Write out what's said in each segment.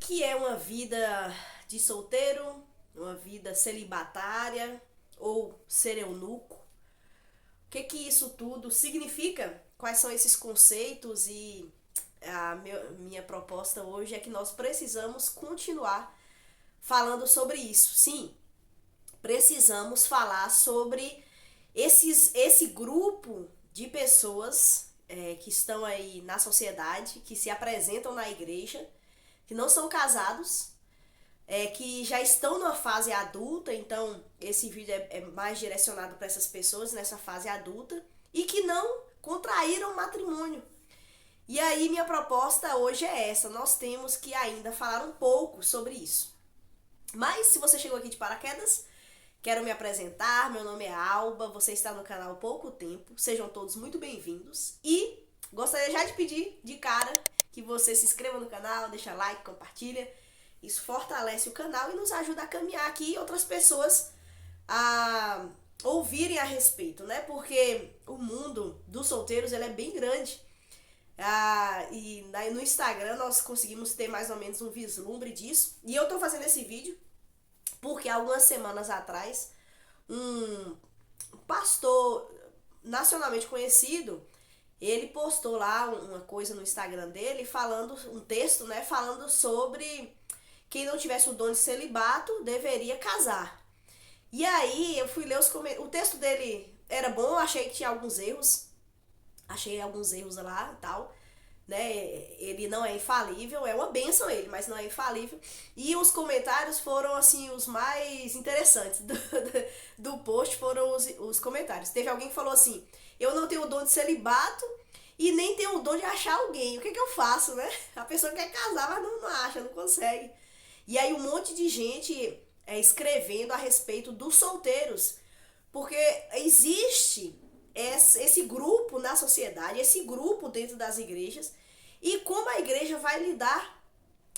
que é uma vida de solteiro, uma vida celibatária ou ser eunuco? O que isso tudo significa? Quais são esses conceitos? E minha proposta hoje é que nós precisamos continuar falando sobre isso. Sim, precisamos falar sobre esse grupo de pessoas que estão aí na sociedade, que se apresentam na igreja, que não são casados, que já estão numa fase adulta, então esse vídeo é mais direcionado para essas pessoas nessa fase adulta e que não contraíram matrimônio. E aí minha proposta hoje é essa, nós temos que ainda falar um pouco sobre isso. Mas se você chegou aqui de paraquedas, quero me apresentar, meu nome é Alba, você está no canal há pouco tempo, sejam todos muito bem-vindos e gostaria já de pedir de cara que você se inscreva no canal, deixa like, compartilha. Isso fortalece o canal e nos ajuda a caminhar aqui e outras pessoas a ouvirem a respeito, né? Porque o mundo dos solteiros ele é bem grande. E no Instagram nós conseguimos ter mais ou menos um vislumbre disso. E eu tô fazendo esse vídeo porque algumas semanas atrás um pastor nacionalmente conhecido, ele postou lá uma coisa no Instagram dele falando, um texto, né, falando sobre quem não tivesse o dom de celibato deveria casar. E aí eu fui ler os comentários. O texto dele era bom, achei que tinha alguns erros. Achei alguns erros lá e tal. Né? Ele não é infalível, é uma bênção ele, mas não é infalível. E os comentários foram assim os mais interessantes do post foram os comentários. Teve alguém que falou assim: eu não tenho o dom de celibato e nem tenho o dom de achar alguém. O que eu faço, né? A pessoa quer casar, mas não acha, não consegue. E aí um monte de gente escrevendo a respeito dos solteiros, porque existe esse grupo na sociedade, esse grupo dentro das igrejas, e como a igreja vai lidar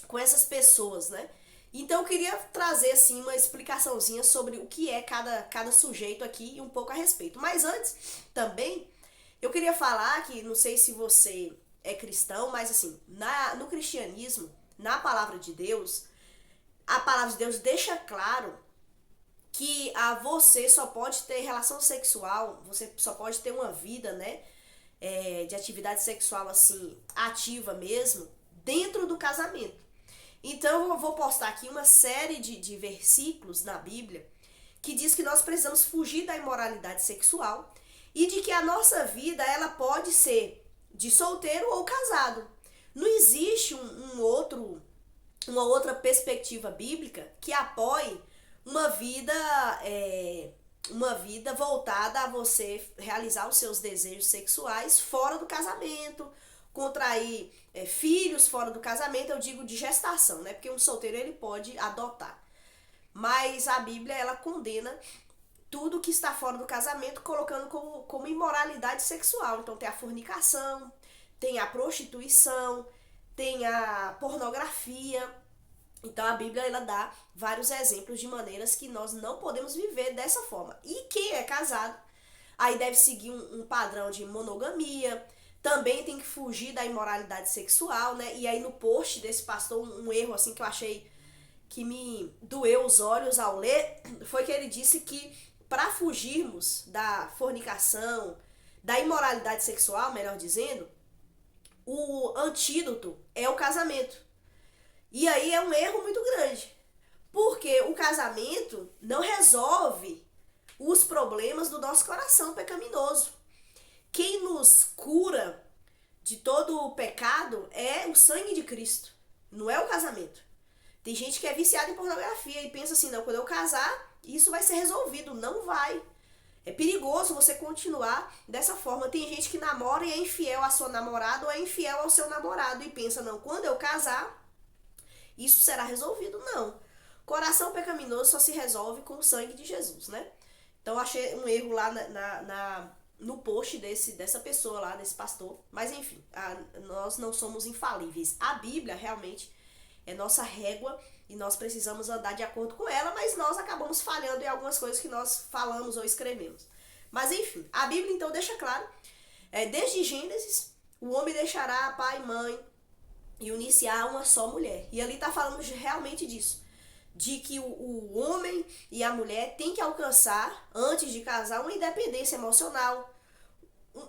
com essas pessoas, né? Então eu queria trazer assim uma explicaçãozinha sobre o que é cada sujeito aqui e um pouco a respeito. Mas antes, também, eu queria falar que, não sei se você é cristão, mas assim, no cristianismo, na palavra de Deus, a palavra de Deus deixa claro que você só pode ter relação sexual, você só pode ter uma vida, né, de atividade sexual assim, ativa mesmo, dentro do casamento. Então eu vou postar aqui uma série de versículos na Bíblia que diz que nós precisamos fugir da imoralidade sexual e de que a nossa vida ela pode ser de solteiro ou casado. Não existe uma outra perspectiva bíblica que apoie uma vida voltada a você realizar os seus desejos sexuais fora do casamento, contrair filhos fora do casamento, eu digo de gestação, né? Porque um solteiro ele pode adotar. Mas a Bíblia ela condena tudo que está fora do casamento, colocando como imoralidade sexual. Então tem a fornicação, tem a prostituição, tem a pornografia. Então a Bíblia ela dá vários exemplos de maneiras que nós não podemos viver dessa forma. E quem é casado, aí deve seguir um padrão de monogamia, também tem que fugir da imoralidade sexual, né? E aí no post desse pastor, um erro assim que eu achei que me doeu os olhos ao ler, foi que ele disse que para fugirmos da fornicação, da imoralidade sexual, melhor dizendo, o antídoto é o casamento. E aí é um erro muito grande, porque o casamento não resolve os problemas do nosso coração pecaminoso. Quem nos cura de todo o pecado é o sangue de Cristo, não é o casamento. Tem gente que é viciada em pornografia e pensa assim, não, quando eu casar, isso vai ser resolvido. Não vai. É perigoso você continuar dessa forma. Tem gente que namora e é infiel à sua namorada ou é infiel ao seu namorado e pensa, não, quando eu casar, isso será resolvido. Não. Coração pecaminoso só se resolve com o sangue de Jesus, né? Então eu achei um erro lá no post dessa pessoa lá, desse pastor. Mas enfim, nós não somos infalíveis. A Bíblia realmente é nossa régua e nós precisamos andar de acordo com ela, mas nós acabamos falhando em algumas coisas que nós falamos ou escrevemos. Mas enfim, a Bíblia então deixa claro, desde Gênesis, o homem deixará pai e mãe, e unir-se a uma só mulher. E ali está falando realmente disso. De que o homem e a mulher têm que alcançar, antes de casar, uma independência emocional,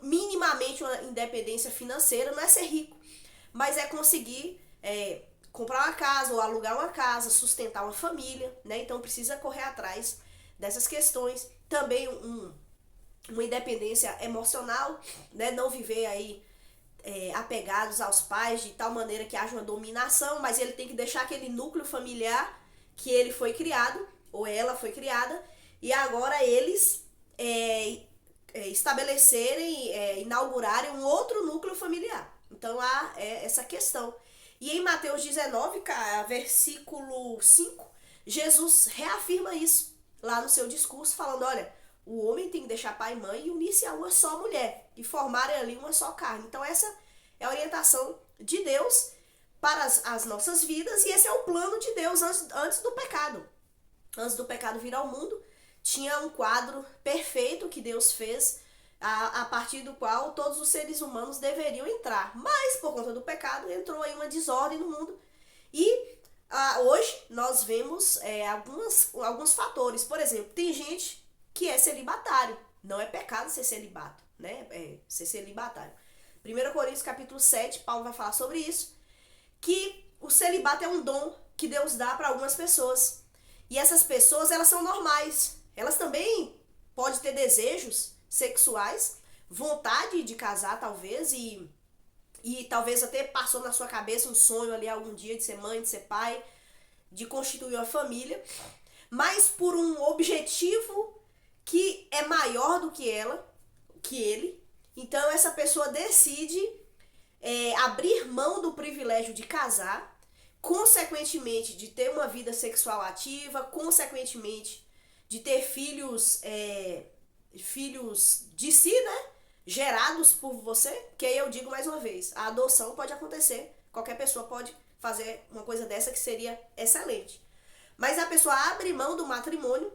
minimamente uma independência financeira. Não é ser rico, mas é conseguir comprar uma casa ou alugar uma casa, sustentar uma família, né? Então precisa correr atrás dessas questões. Também uma independência emocional, né? Não viver aí apegados aos pais de tal maneira que haja uma dominação, mas ele tem que deixar aquele núcleo familiar que ele foi criado, ou ela foi criada, e agora eles estabelecerem, inaugurarem um outro núcleo familiar. Então há essa questão. E em Mateus 19, versículo 5, Jesus reafirma isso lá no seu discurso, falando, olha, o homem tem que deixar pai e mãe e unir-se a uma só mulher e formarem ali uma só carne. Então essa é a orientação de Deus para as nossas vidas, e esse é o plano de Deus antes do pecado. Antes do pecado vir ao mundo, tinha um quadro perfeito que Deus fez, a partir do qual todos os seres humanos deveriam entrar. Mas, por conta do pecado, entrou aí uma desordem no mundo. E hoje nós vemos alguns fatores. Por exemplo, tem gente que é celibatário. Não é pecado ser celibato, né? Ser celibatário. 1 Coríntios capítulo 7, Paulo vai falar sobre isso, que o celibato é um dom que Deus dá para algumas pessoas. E essas pessoas, elas são normais. Elas também podem ter desejos sexuais, vontade de casar talvez, e talvez até passou na sua cabeça um sonho ali algum dia de ser mãe, de ser pai, de constituir uma família, mas por um objetivo que é maior do que ele. Então essa pessoa decide abrir mão do privilégio de casar, consequentemente de ter uma vida sexual ativa, consequentemente de ter filhos de si, né? Gerados por você, que aí eu digo mais uma vez, a adoção pode acontecer, qualquer pessoa pode fazer uma coisa dessa que seria excelente. Mas a pessoa abre mão do matrimônio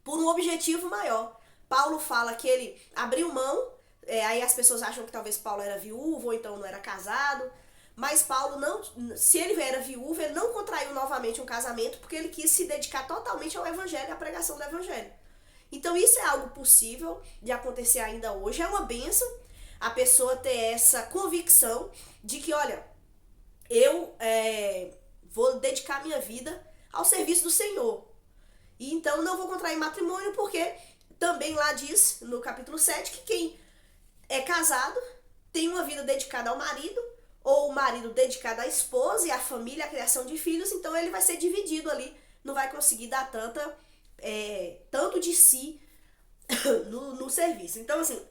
por um objetivo maior. Paulo fala que ele abriu mão, aí as pessoas acham que talvez Paulo era viúvo ou então não era casado, mas Paulo não, se ele era viúvo, ele não contraiu novamente um casamento porque ele quis se dedicar totalmente ao evangelho, à pregação do evangelho. Então isso é algo possível de acontecer ainda hoje, é uma bênção a pessoa ter essa convicção de que, olha, eu vou dedicar minha vida ao serviço do Senhor. E então não vou contrair matrimônio porque também lá diz, no capítulo 7, que quem é casado tem uma vida dedicada ao marido, ou o marido dedicado à esposa e à família, à criação de filhos, então ele vai ser dividido ali, não vai conseguir dar tanto de si no serviço. Então, assim,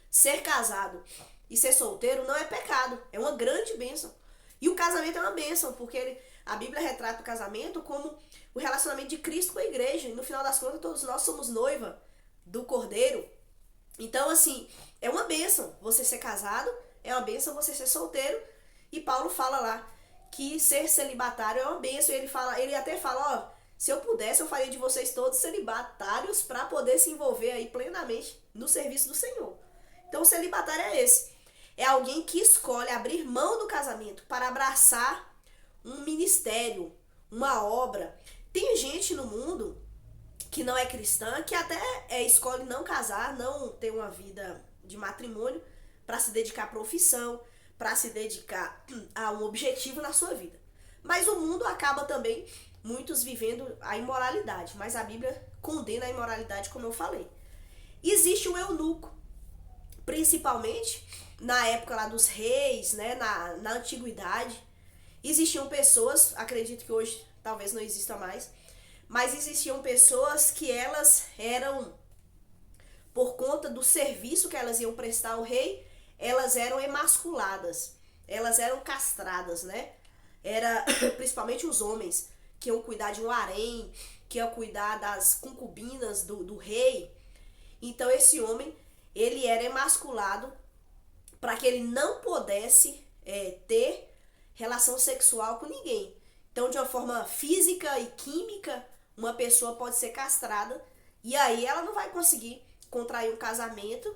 ser casado e ser solteiro não é pecado, é uma grande bênção. E o casamento é uma bênção, porque a Bíblia retrata o casamento como o relacionamento de Cristo com a igreja. E no final das contas, todos nós somos noiva do Cordeiro. Então, assim, é uma bênção você ser casado, é uma bênção você ser solteiro. E Paulo fala lá que ser celibatário é uma bênção. E ele até fala, se eu pudesse, eu faria de vocês todos celibatários para poder se envolver aí plenamente no serviço do Senhor. Então, o celibatário é esse. É alguém que escolhe abrir mão do casamento para abraçar um ministério, uma obra. Tem gente no mundo que não é cristã, que até escolhe não casar, não ter uma vida de matrimônio, para se dedicar à profissão, para se dedicar a um objetivo na sua vida. Mas o mundo acaba também, muitos vivendo a imoralidade, mas a Bíblia condena a imoralidade, como eu falei. Existe o eunuco, principalmente na época lá dos reis, né, na antiguidade. Existiam pessoas, acredito que hoje talvez não exista mais, mas existiam pessoas que elas eram, por conta do serviço que elas iam prestar ao rei, elas eram emasculadas, elas eram castradas, né? Era principalmente os homens que iam cuidar de um harém, que iam cuidar das concubinas do rei. Então esse homem, ele era emasculado para que ele não pudesse ter relação sexual com ninguém. Então, de uma forma física e química, uma pessoa pode ser castrada e aí ela não vai conseguir contrair um casamento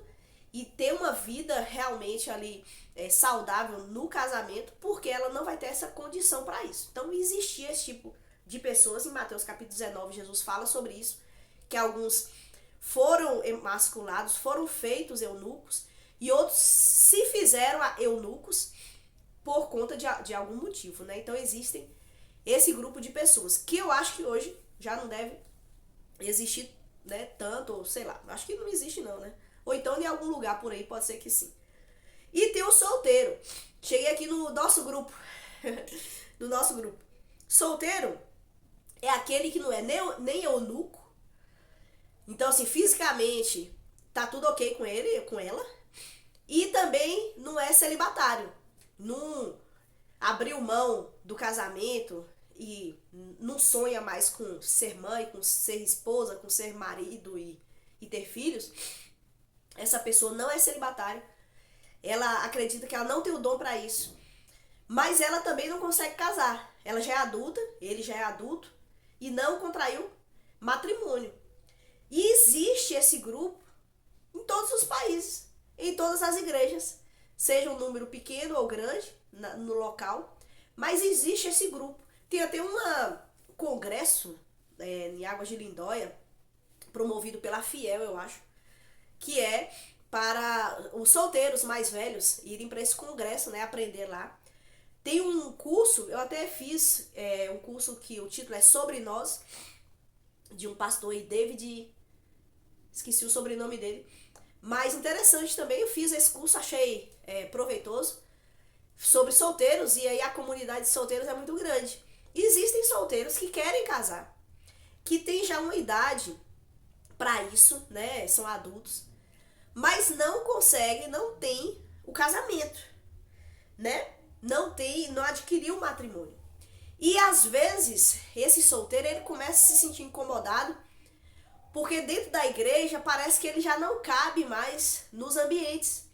e ter uma vida realmente ali saudável no casamento, porque ela não vai ter essa condição para isso. Então existia esse tipo de pessoas. Em Mateus capítulo 19, Jesus fala sobre isso, que alguns foram emasculados, foram feitos eunucos, e outros se fizeram eunucos por conta de algum motivo, né? Então existem esse grupo de pessoas, que eu acho que hoje já não deve existir, né, tanto, ou sei lá, acho que não existe não, né? Ou então em algum lugar por aí, pode ser que sim. E tem o solteiro. Cheguei aqui no nosso grupo. No nosso grupo. Solteiro é aquele que não é nem eunuco. Então, assim, fisicamente tá tudo ok com ele, com ela. E também não é celibatário. Não abriu mão do casamento e não sonha mais com ser mãe, com ser esposa, com ser marido e ter filhos. Essa pessoa não é celibatária. Ela acredita que ela não tem o dom para isso. Mas ela também não consegue casar. Ela já é adulta, ele já é adulto e não contraiu matrimônio. E existe esse grupo em todos os países, em todas as igrejas, seja um número pequeno ou grande no local, mas existe esse grupo. Tem até um congresso em Águas de Lindóia, promovido pela Fiel, eu acho, que é para os solteiros mais velhos irem para esse congresso, né, aprender lá. Tem um curso, eu até fiz um curso que o título é Sobre Nós, de um pastor aí, David, esqueci o sobrenome dele, mas interessante também. Eu fiz esse curso, achei proveitoso, sobre solteiros, e aí a comunidade de solteiros é muito grande. Existem solteiros que querem casar, que tem já uma idade para isso, né, são adultos, mas não conseguem, não tem o casamento, né? Não adquiriu o matrimônio. E às vezes, esse solteiro, ele começa a se sentir incomodado, porque dentro da igreja parece que ele já não cabe mais nos ambientes.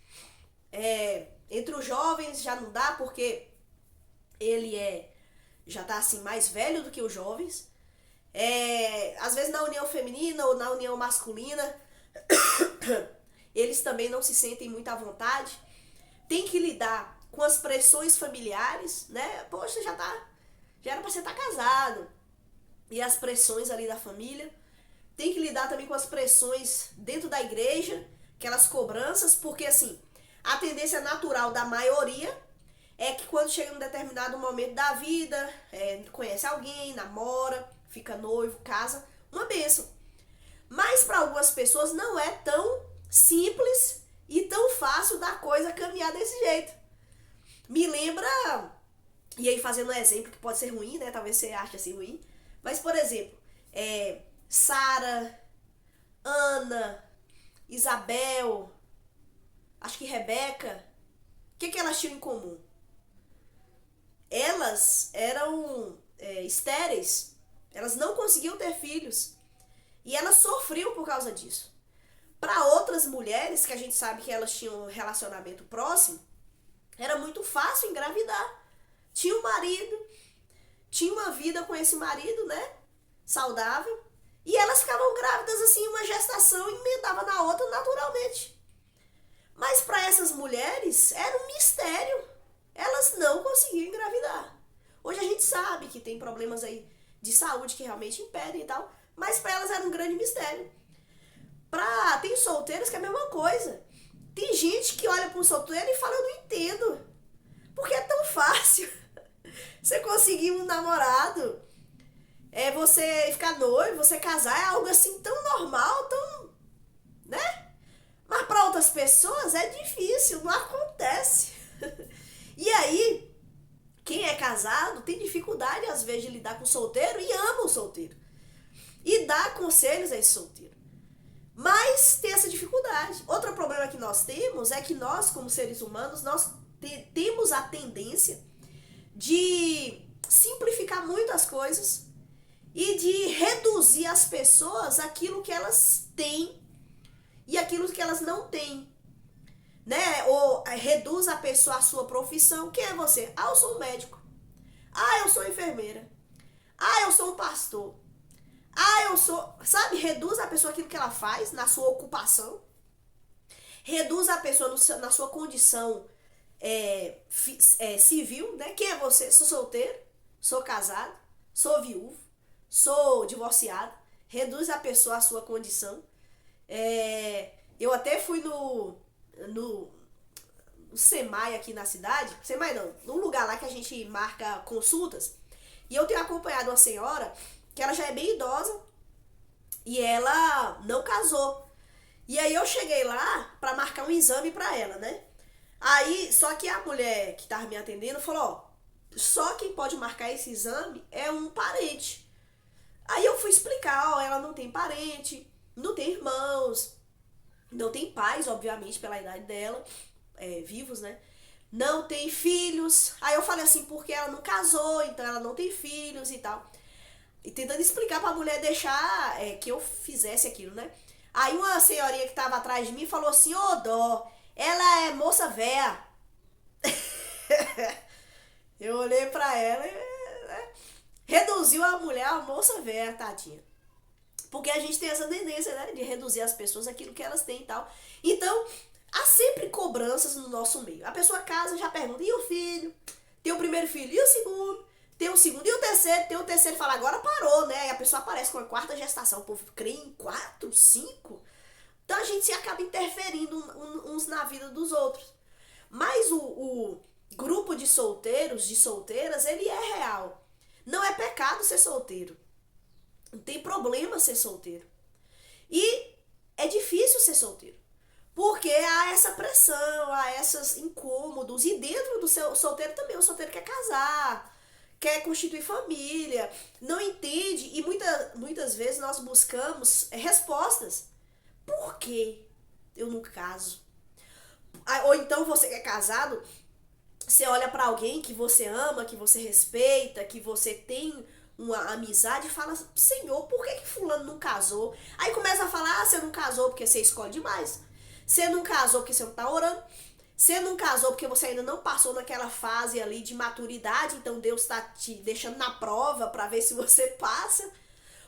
Entre os jovens já não dá, porque ele já tá assim mais velho do que os jovens. Às vezes na união feminina ou na união masculina, eles também não se sentem muito à vontade. Tem que lidar com as pressões familiares, né? Poxa, já era pra você estar casado. E as pressões ali da família. Tem que lidar também com as pressões dentro da igreja, aquelas cobranças, porque assim, a tendência natural da maioria é que quando chega um determinado momento da vida, conhece alguém, namora, fica noivo, casa, uma bênção. Mas para algumas pessoas não é tão simples e tão fácil da coisa caminhar desse jeito. Me lembra, e aí fazendo um exemplo que pode ser ruim, né? Talvez você ache assim ruim, mas por exemplo, Sara, Ana, Isabel, acho que Rebeca, o que elas tinham em comum? Elas eram estéreis, elas não conseguiam ter filhos e elas sofriam por causa disso. Para outras mulheres, que a gente sabe que elas tinham um relacionamento próximo, era muito fácil engravidar. Tinha um marido, tinha uma vida com esse marido, né? Saudável. E elas ficavam grávidas assim, uma gestação emendava na outra naturalmente. Mas para essas mulheres era um mistério. Elas não conseguiam engravidar. Hoje a gente sabe que tem problemas aí de saúde que realmente impedem e tal, mas para elas era um grande mistério. Tem solteiros que é a mesma coisa. Tem gente que olha para um solteiro e fala, eu não entendo. Porque é tão fácil você conseguir um namorado, você ficar noivo, você casar, é algo assim tão normal, tão, né? Mas para outras pessoas é difícil, não acontece. E aí, quem é casado tem dificuldade às vezes de lidar com o solteiro e ama o solteiro. E dá conselhos a esse solteiro. Mas tem essa dificuldade. Outro problema que nós temos é que nós, como seres humanos, nós temos a tendência de simplificar muito as coisas e de reduzir as pessoas àquilo que elas têm e aquilo que elas não têm, né? Ou reduz a pessoa à sua profissão. Quem é você? Ah, eu sou um médico. Ah, eu sou enfermeira. Ah, eu sou um pastor. Ah, eu sou... Sabe? Reduz a pessoa àquilo que ela faz, na sua ocupação. reduz a pessoa na sua condição civil, né? Quem é você? Sou solteiro, sou casado, sou viúvo, sou divorciado. Reduz a pessoa à sua condição. Eu até fui no Semai aqui na cidade, Semai não, num lugar lá que a gente marca consultas, e eu tenho acompanhado uma senhora que ela já é bem idosa e ela não casou. E aí eu cheguei lá pra marcar um exame pra ela, né? Aí, só que a mulher que tava me atendendo falou, ó, só quem pode marcar esse exame é um parente. Aí eu fui explicar, ó, ela não tem parente, não tem irmãos, não tem pais, obviamente, pela idade dela, vivos, né? Não tem filhos. Aí eu falei assim, porque ela não casou, então ela não tem filhos e tal. E tentando explicar pra mulher deixar que eu fizesse aquilo, né? Aí uma senhorinha que tava atrás de mim falou assim, ô dó, ela é moça véia. Eu olhei pra ela e reduziu a mulher a moça véia, tadinha. Porque a gente tem essa tendência, né, de reduzir as pessoas aquilo que elas têm e tal. Então, há sempre cobranças no nosso meio. A pessoa casa já pergunta, e o filho? Tem o primeiro filho, e o segundo? Tem o segundo, e o terceiro? Tem o terceiro, fala, agora parou, né? E a pessoa aparece com a quarta gestação. O povo crê em 4, 5. Então a gente se acaba interferindo uns na vida dos outros. Mas o grupo de solteiros, de solteiras, ele é real. Não é pecado ser solteiro. Não tem problema ser solteiro. E é difícil ser solteiro. Porque há essa pressão, há esses incômodos. E dentro do seu solteiro também, o solteiro quer casar, quer constituir família, não entende. E muitas vezes nós buscamos respostas. Por que eu não caso? Ou então você que é casado, você olha pra alguém que você ama, que você respeita, que você tem uma amizade e fala, Senhor, por que fulano não casou? Aí começa a falar, você não casou porque você escolhe demais. Você não casou porque você não tá orando. Você não casou porque você ainda não passou naquela fase ali de maturidade, então Deus tá te deixando na prova pra ver se você passa.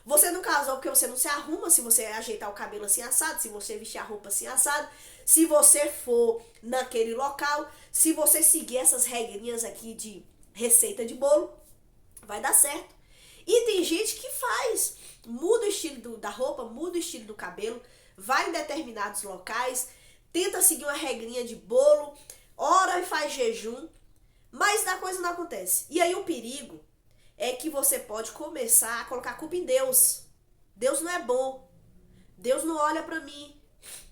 Você não casou porque você não se arruma, se você ajeitar o cabelo assim assado, se você vestir a roupa assim assado, se você for naquele local, se você seguir essas regrinhas aqui de receita de bolo, vai dar certo. E tem gente que faz, muda o estilo da roupa, muda o estilo do cabelo, vai em determinados locais, tenta seguir uma regrinha de bolo, ora e faz jejum, mas a coisa não acontece. E aí o perigo é que você pode começar a colocar a culpa em Deus. Deus não é bom. Deus não olha pra mim.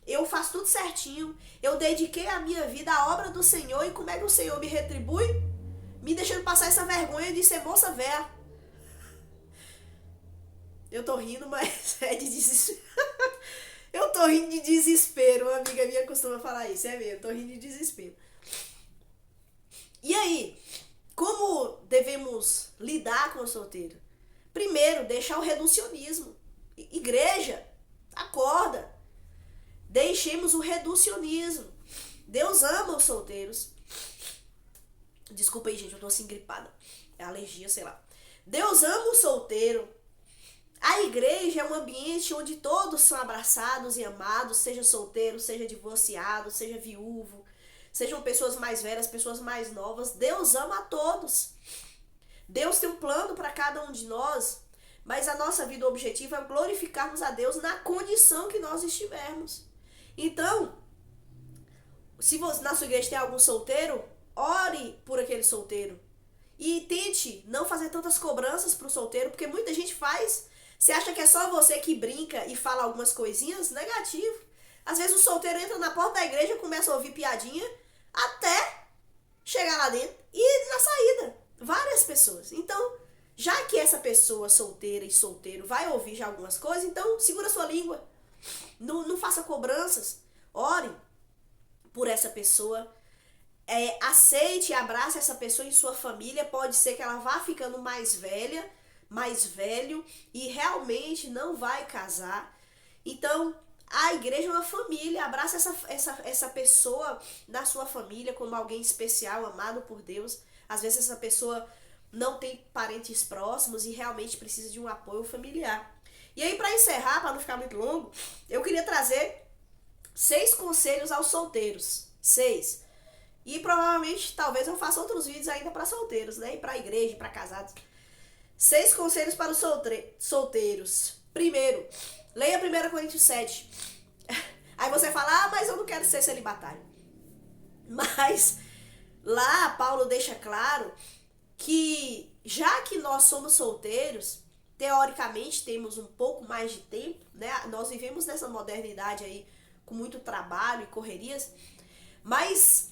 Eu faço tudo certinho. Eu dediquei a minha vida à obra do Senhor. E como é que o Senhor me retribui? Me deixando passar essa vergonha de ser moça véia. Eu tô rindo, mas é de desespero. Eu tô rindo de desespero. Uma amiga minha costuma falar isso. É mesmo, eu tô rindo de desespero. E aí? Como devemos lidar com o solteiro? Primeiro, deixar o reducionismo. Igreja, acorda. Deixemos o reducionismo. Deus ama os solteiros. Desculpa aí, gente, eu tô assim gripada. É alergia, sei lá. Deus ama o solteiro. A igreja é um ambiente onde todos são abraçados e amados, seja solteiro, seja divorciado, seja viúvo, sejam pessoas mais velhas, pessoas mais novas. Deus ama a todos. Deus tem um plano para cada um de nós, mas a nossa vida objetiva é glorificarmos a Deus na condição que nós estivermos. Então, se você, na sua igreja tem algum solteiro, ore por aquele solteiro. E tente não fazer tantas cobranças pro solteiro, porque muita gente faz. Você acha que é só você que brinca e fala algumas coisinhas? Negativo. Às vezes o solteiro entra na porta da igreja, começa a ouvir piadinha, até chegar lá dentro e na saída. Várias pessoas. Então, já que essa pessoa solteira e solteiro vai ouvir já algumas coisas, então segura sua língua. Não faça cobranças. Ore por essa pessoa. Aceite e abrace essa pessoa em sua família. Pode ser que ela vá ficando mais velha, mais velho e realmente não vai casar. Então, a igreja é uma família. Abraça essa pessoa na sua família como alguém especial, amado por Deus. Às vezes essa pessoa não tem parentes próximos e realmente precisa de um apoio familiar. E aí, para encerrar, para não ficar muito longo, eu queria trazer 6 conselhos aos solteiros. 6. E provavelmente, talvez eu faça outros vídeos ainda para solteiros, né? E para igreja, para casados. 6 conselhos para os solteiros. Primeiro, leia 1 Coríntios 7. Aí você fala, mas eu não quero ser celibatário. Mas lá Paulo deixa claro que já que nós somos solteiros, teoricamente temos um pouco mais de tempo, né? Nós vivemos nessa modernidade aí com muito trabalho e correrias, mas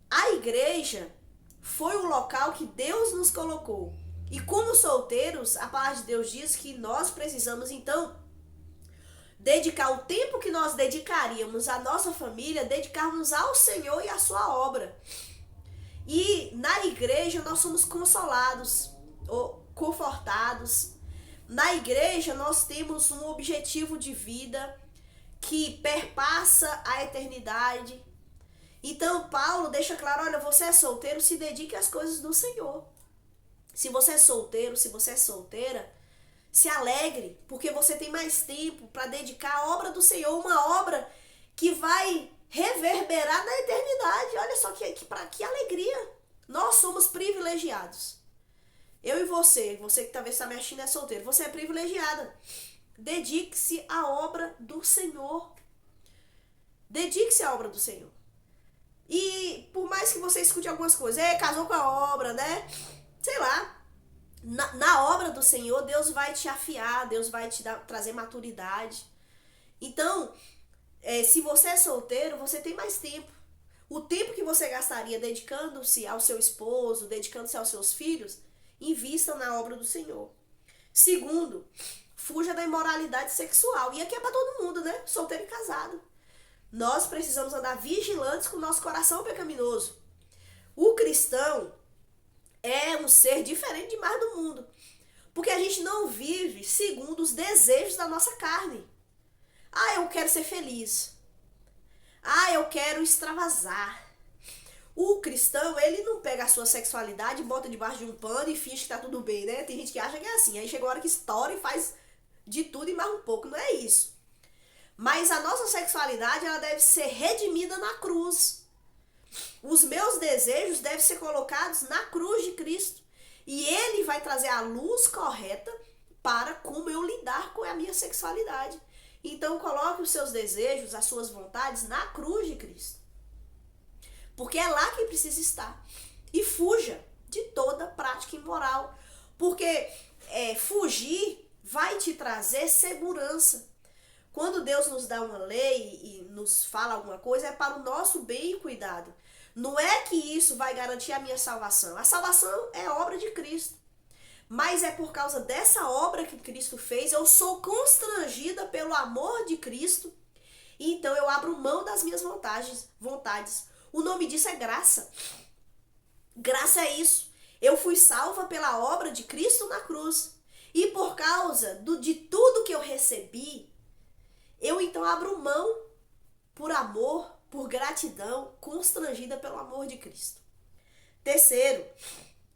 a igreja foi o local que Deus nos colocou. E como solteiros, a palavra de Deus diz que nós precisamos então dedicar o tempo que nós dedicaríamos à nossa família, dedicarmos ao Senhor e à sua obra. E na igreja nós somos consolados, ou confortados. Na igreja nós temos um objetivo de vida que perpassa a eternidade. Então Paulo deixa claro, olha, você é solteiro, se dedique às coisas do Senhor. Se você é solteiro, se você é solteira, se alegre, porque você tem mais tempo para dedicar à obra do Senhor, uma obra que vai reverberar na eternidade. Olha só que alegria. Nós somos privilegiados. Eu e você que talvez está me achando é solteiro, você é privilegiada. Dedique-se à obra do Senhor. Dedique-se à obra do Senhor. E por mais que você escute algumas coisas, casou com a obra, né? Sei lá. Na obra do Senhor, Deus vai te afiar, Deus vai te trazer maturidade. Então, se você é solteiro, você tem mais tempo. O tempo que você gastaria dedicando-se ao seu esposo, dedicando-se aos seus filhos, invista na obra do Senhor. Segundo, fuja da imoralidade sexual. E aqui é para todo mundo, né? Solteiro e casado. Nós precisamos andar vigilantes com o nosso coração pecaminoso. O cristão é um ser diferente demais do mundo. Porque a gente não vive segundo os desejos da nossa carne. Eu quero ser feliz. Eu quero extravasar. O cristão, ele não pega a sua sexualidade, bota debaixo de um pano e finge que tá tudo bem, né? Tem gente que acha que é assim. Aí chega a hora que estoura e faz de tudo e mais um pouco. Não é isso. Mas a nossa sexualidade, ela deve ser redimida na cruz. Os meus desejos devem ser colocados na cruz de Cristo. E Ele vai trazer a luz correta para como eu lidar com a minha sexualidade. Então coloque os seus desejos, as suas vontades na cruz de Cristo. Porque é lá que precisa estar. E fuja de toda prática imoral. Porque fugir vai te trazer segurança. Quando Deus nos dá uma lei e nos fala alguma coisa, é para o nosso bem e cuidado. Não é que isso vai garantir a minha salvação. A salvação é obra de Cristo. Mas é por causa dessa obra que Cristo fez, eu sou constrangida pelo amor de Cristo. E então eu abro mão das minhas vontades. O nome disso é graça. Graça é isso. Eu fui salva pela obra de Cristo na cruz. E por causa de tudo que eu recebi, eu então abro mão por amor, por gratidão, constrangida pelo amor de Cristo. Terceiro,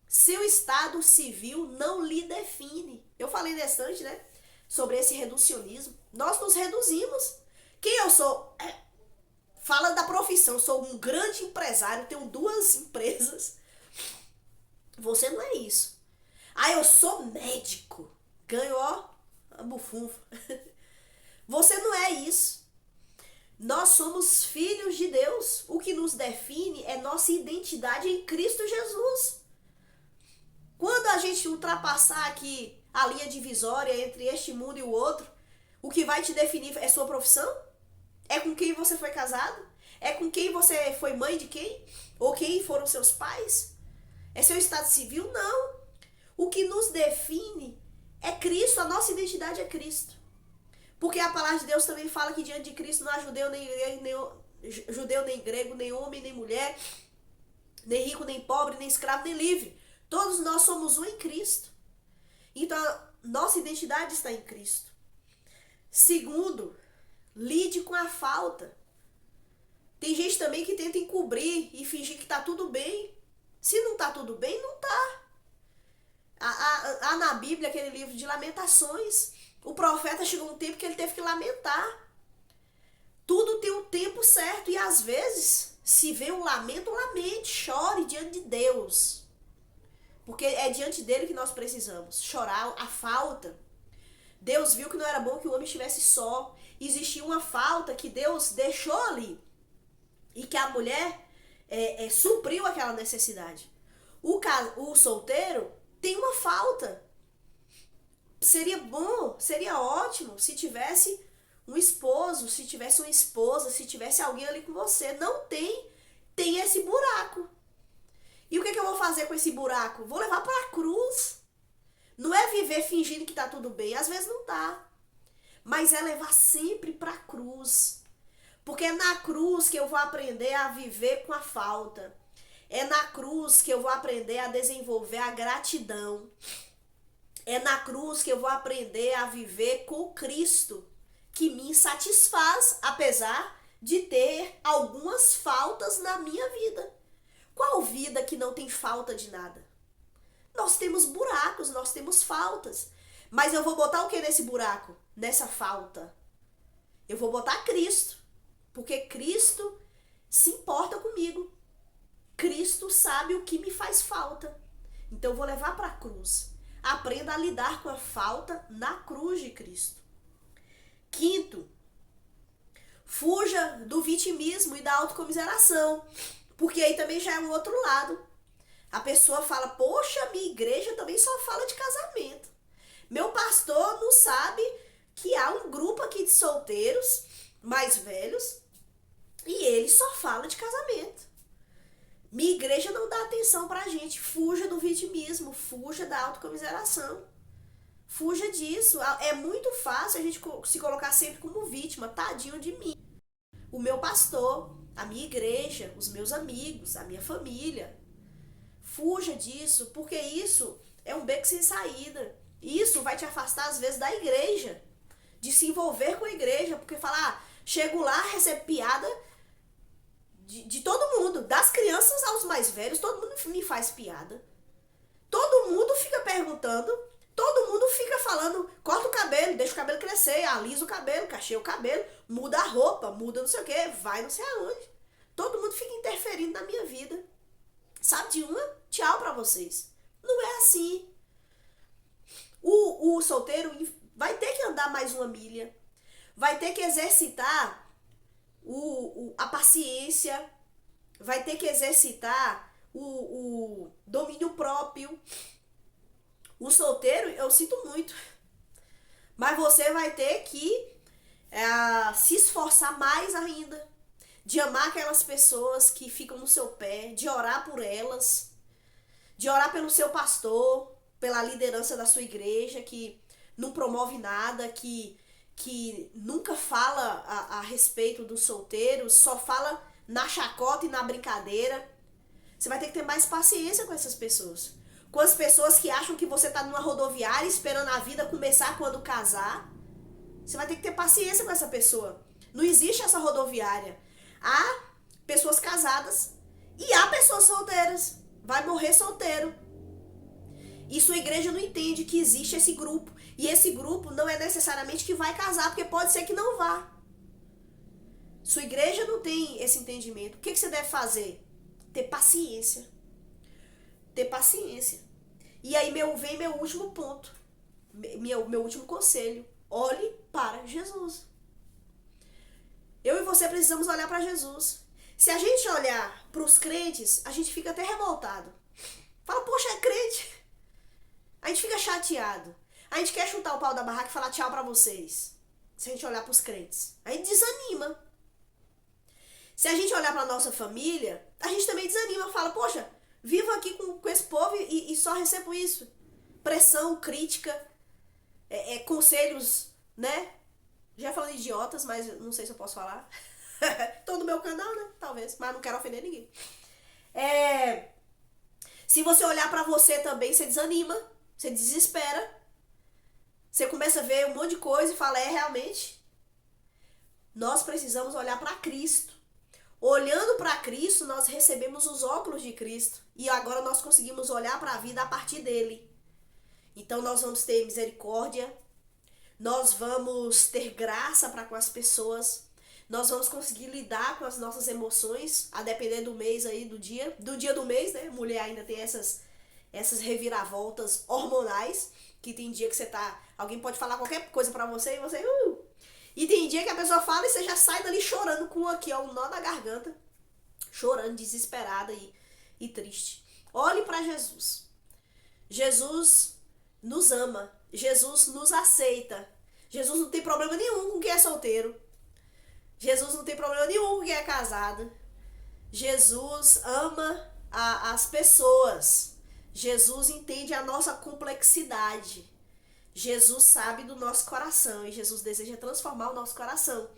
seu estado civil não lhe define. Eu falei bastante, né, sobre esse reducionismo. Nós nos reduzimos. Quem eu sou? Fala da profissão, sou um grande empresário, tenho 2 empresas. Você não é isso. Eu sou médico, ganho, a bufunfa. Você não é isso. Nós somos filhos de Deus. O que nos define é nossa identidade em Cristo Jesus. Quando a gente ultrapassar aqui a linha divisória entre este mundo e o outro, o que vai te definir é sua profissão? É com quem você foi casado? É com quem você foi mãe de quem? Ou quem foram seus pais? É seu estado civil? Não. O que nos define é Cristo. A nossa identidade é Cristo. Porque a palavra de Deus também fala que diante de Cristo não há judeu nem grego, nem homem, nem mulher, nem rico, nem pobre, nem escravo, nem livre. Todos nós somos um em Cristo. Então, nossa identidade está em Cristo. Segundo, lide com a falta. Tem gente também que tenta encobrir e fingir que está tudo bem. Se não está tudo bem, não está. Há na Bíblia aquele livro de Lamentações. O profeta chegou um tempo que ele teve que lamentar. Tudo tem um tempo certo e às vezes, se vê um lamento, lamente, chore diante de Deus. Porque é diante dele que nós precisamos chorar a falta. Deus viu que não era bom que o homem estivesse só. Existia uma falta que Deus deixou ali. E que a mulher supriu aquela necessidade. O solteiro tem uma falta. Seria bom, seria ótimo se tivesse um esposo, se tivesse uma esposa, se tivesse alguém ali com você. Não tem, tem esse buraco. E o que eu vou fazer com esse buraco? Vou levar para a cruz. Não é viver fingindo que tá tudo bem, às vezes não tá. Mas é levar sempre para a cruz. Porque é na cruz que eu vou aprender a viver com a falta. É na cruz que eu vou aprender a desenvolver a gratidão. É na cruz que eu vou aprender a viver com Cristo, que me satisfaz, apesar de ter algumas faltas na minha vida. Qual vida que não tem falta de nada? Nós temos buracos, nós temos faltas. Mas eu vou botar o que nesse buraco? Nessa falta. Eu vou botar Cristo. Porque Cristo se importa comigo. Cristo sabe o que me faz falta. Então eu vou levar para a cruz. Aprenda a lidar com a falta na cruz de Cristo. Quinto, fuja do vitimismo e da autocomiseração. Porque aí também já é um outro lado. A pessoa fala, poxa, minha igreja também só fala de casamento. Meu pastor não sabe que há um grupo aqui de solteiros mais velhos e ele só fala de casamento. Minha igreja não dá atenção pra gente. Fuja do vitimismo, fuja da autocomiseração. Fuja disso. É muito fácil a gente se colocar sempre como vítima. Tadinho de mim. O meu pastor, a minha igreja, os meus amigos, a minha família. Fuja disso, porque isso é um beco sem saída. Isso vai te afastar, às vezes, da igreja. De se envolver com a igreja. Porque falar, chego lá, recebo piada de todo mundo. Das crianças aos mais velhos, todo mundo me faz piada. Todo mundo fica perguntando. Todo mundo fica falando, corta o cabelo, deixa o cabelo crescer, alisa o cabelo, cacheia o cabelo, muda a roupa, muda não sei o que, vai não sei aonde. Todo mundo fica interferindo na minha vida. Sabe de uma? Tchau pra vocês. Não é assim. O solteiro vai ter que andar mais uma milha. Vai ter que exercitar a paciência. Vai ter que exercitar o domínio próprio. O solteiro, eu sinto muito. Mas você vai ter que se esforçar mais ainda. De amar aquelas pessoas que ficam no seu pé. De orar por elas. De orar pelo seu pastor. Pela liderança da sua igreja. Que não promove nada. Que nunca fala a respeito dos solteiros. Só fala na chacota e na brincadeira. Você vai ter que ter mais paciência com essas pessoas. Com as pessoas que acham que você tá numa rodoviária esperando a vida começar quando casar. Você vai ter que ter paciência com essa pessoa. Não existe essa rodoviária. Há pessoas casadas e há pessoas solteiras. Vai morrer solteiro. E sua igreja não entende que existe esse grupo. E esse grupo não é necessariamente que vai casar, porque pode ser que não vá. Sua igreja não tem esse entendimento. O que você deve fazer? Ter paciência. Ter paciência. E aí vem meu último ponto. Meu último conselho. Olhe para Jesus. Eu e você precisamos olhar para Jesus. Se a gente olhar para os crentes, a gente fica até revoltado. Fala, poxa, é crente. A gente fica chateado. A gente quer chutar o pau da barraca e falar tchau para vocês. Se a gente olhar para os crentes. A gente desanima. Se a gente olhar para nossa família, a gente também desanima. Fala, poxa, vivo aqui com esse povo e só recebo isso. Pressão, crítica, conselhos, né? Já falando idiotas, mas não sei se eu posso falar. Tô no meu canal, né? Talvez, mas não quero ofender ninguém. Se você olhar pra você também, você desanima, você desespera. Você começa a ver um monte de coisa e fala, realmente. Nós precisamos olhar pra Cristo. Olhando para Cristo, nós recebemos os óculos de Cristo. E agora nós conseguimos olhar para a vida a partir dele. Então nós vamos ter misericórdia. Nós vamos ter graça para com as pessoas. Nós vamos conseguir lidar com as nossas emoções, a depender do mês aí, do dia do mês, né? Mulher ainda tem essas reviravoltas hormonais, que tem dia que você tá... Alguém pode falar qualquer coisa pra você e você... E tem dia que a pessoa fala e você já sai dali chorando com aqui, ó, um nó na garganta, chorando, desesperada e triste. Olhe pra Jesus. Jesus nos ama. Jesus nos aceita. Jesus não tem problema nenhum com quem é solteiro. Jesus não tem problema nenhum com quem é casado. Jesus ama as pessoas. Jesus entende a nossa complexidade. Jesus sabe do nosso coração e Jesus deseja transformar o nosso coração.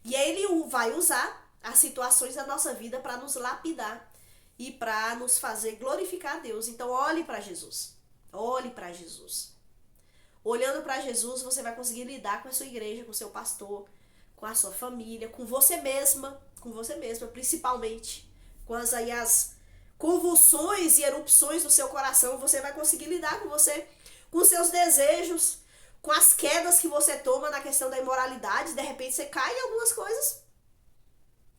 E aí ele vai usar as situações da nossa vida para nos lapidar e para nos fazer glorificar a Deus. Então olhe para Jesus. Olhe para Jesus. Olhando para Jesus, você vai conseguir lidar com a sua igreja, com o seu pastor, com a sua família, com você mesma, principalmente. Com as convulsões e erupções do seu coração, você vai conseguir lidar com você, com os seus desejos, com as quedas que você toma na questão da imoralidade. De repente você cai em algumas coisas.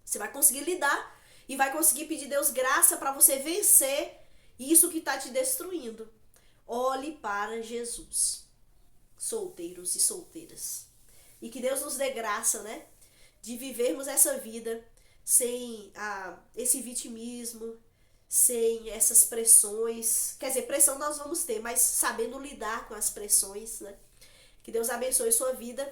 Você vai conseguir lidar e vai conseguir pedir a Deus graça para você vencer isso que está te destruindo. Olhe para Jesus, solteiros e solteiras. E que Deus nos dê graça, né? De vivermos essa vida sem esse vitimismo, sem essas pressões. Quer dizer, pressão nós vamos ter, mas sabendo lidar com as pressões, né? Que Deus abençoe sua vida.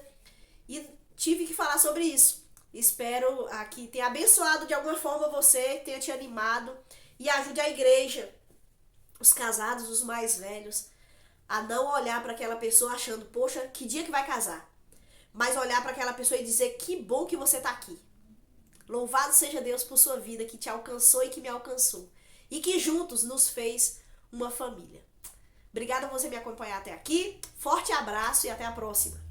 E tive que falar sobre isso. Espero que tenha abençoado de alguma forma você, tenha te animado e ajude a igreja, os casados, os mais velhos, a não olhar para aquela pessoa achando, poxa, que dia que vai casar? Mas olhar para aquela pessoa e dizer, que bom que você está aqui. Louvado seja Deus por sua vida, que te alcançou e que me alcançou. E que juntos nos fez uma família. Obrigada por você me acompanhar até aqui. Forte abraço e até a próxima.